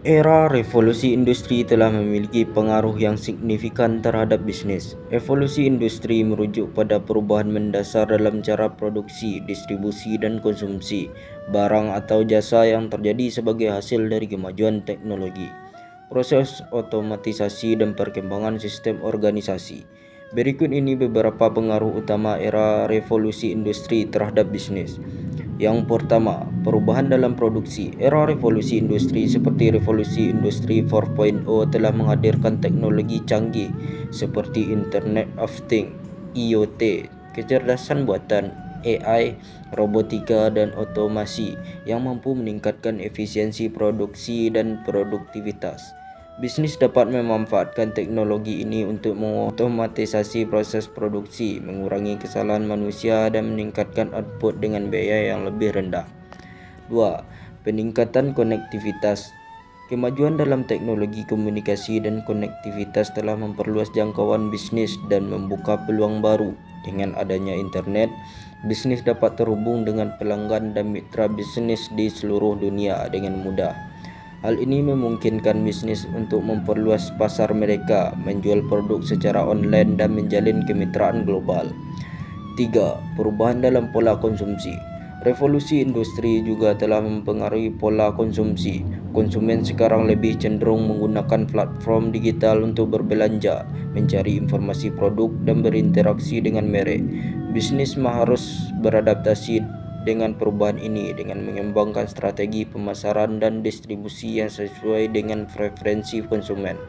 Era revolusi industri telah memiliki pengaruh yang signifikan terhadap bisnis. Evolusi industri merujuk pada perubahan mendasar dalam cara produksi, distribusi, dan konsumsi barang atau jasa yang terjadi sebagai hasil dari kemajuan teknologi, proses otomatisasi, dan perkembangan sistem organisasi. Berikut ini beberapa pengaruh utama era revolusi industri terhadap bisnis. Yang pertama, perubahan dalam produksi. Era revolusi industri seperti revolusi industri 4.0 telah menghadirkan teknologi canggih seperti Internet of Things, IoT, kecerdasan buatan, AI, robotika, dan otomasi yang mampu meningkatkan efisiensi produksi dan produktivitas. Bisnis dapat memanfaatkan teknologi ini untuk mengotomatisasi proses produksi, mengurangi kesalahan manusia, dan meningkatkan output dengan biaya yang lebih rendah. 2. Peningkatan konektivitas. Kemajuan dalam teknologi komunikasi dan konektivitas telah memperluas jangkauan bisnis dan membuka peluang baru. Dengan adanya internet, bisnis dapat terhubung dengan pelanggan dan mitra bisnis di seluruh dunia dengan mudah. Hal ini memungkinkan bisnis untuk memperluas pasar mereka, menjual produk secara online, dan menjalin kemitraan global. 3. Perubahan dalam pola konsumsi. Revolusi industri juga telah mempengaruhi pola konsumsi. Konsumen sekarang lebih cenderung menggunakan platform digital untuk berbelanja, mencari informasi produk, dan berinteraksi dengan merek. Bisnis harus beradaptasi dengan perubahan ini dengan mengembangkan strategi pemasaran dan distribusi yang sesuai dengan preferensi konsumen.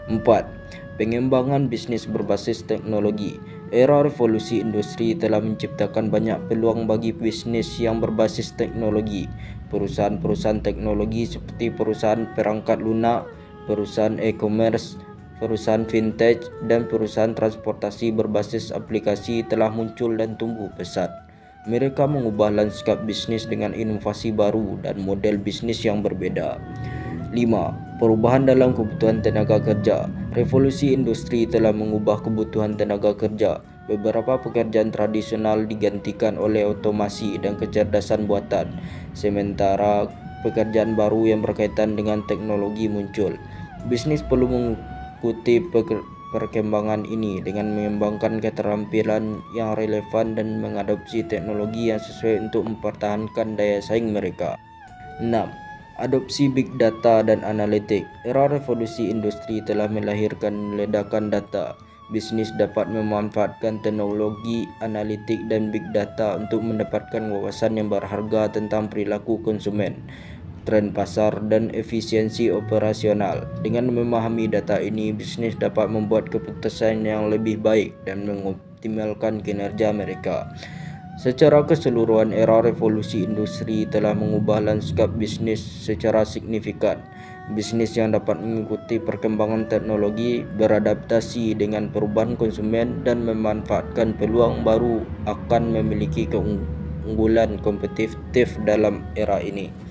4. Pengembangan bisnis berbasis teknologi. Era revolusi industri telah menciptakan banyak peluang bagi bisnis yang berbasis teknologi. Perusahaan-perusahaan teknologi seperti perusahaan perangkat lunak, perusahaan e-commerce, perusahaan fintech, dan perusahaan transportasi berbasis aplikasi telah muncul dan tumbuh pesat. Mereka mengubah lanskap bisnis dengan inovasi baru dan model bisnis yang berbeda. 5. Perubahan dalam kebutuhan tenaga kerja. Revolusi industri telah mengubah kebutuhan tenaga kerja. Beberapa pekerjaan tradisional digantikan oleh otomasi dan kecerdasan buatan, sementara pekerjaan baru yang berkaitan dengan teknologi muncul. Bisnis perlu mengikuti perkembangan ini dengan mengembangkan keterampilan yang relevan dan mengadopsi teknologi yang sesuai untuk mempertahankan daya saing mereka. 6. Adopsi Big Data dan Analitik. Era revolusi industri telah melahirkan ledakan data. Bisnis dapat memanfaatkan teknologi analitik dan big data untuk mendapatkan wawasan yang berharga tentang perilaku konsumen, tren pasar, dan efisiensi operasional. Dengan memahami data ini, bisnis dapat membuat keputusan yang lebih baik dan mengoptimalkan kinerja mereka. Secara keseluruhan, era revolusi industri telah mengubah lanskap bisnis secara signifikan. Bisnis yang dapat mengikuti perkembangan teknologi, beradaptasi dengan perubahan konsumen, dan memanfaatkan peluang baru akan memiliki keunggulan kompetitif dalam era ini.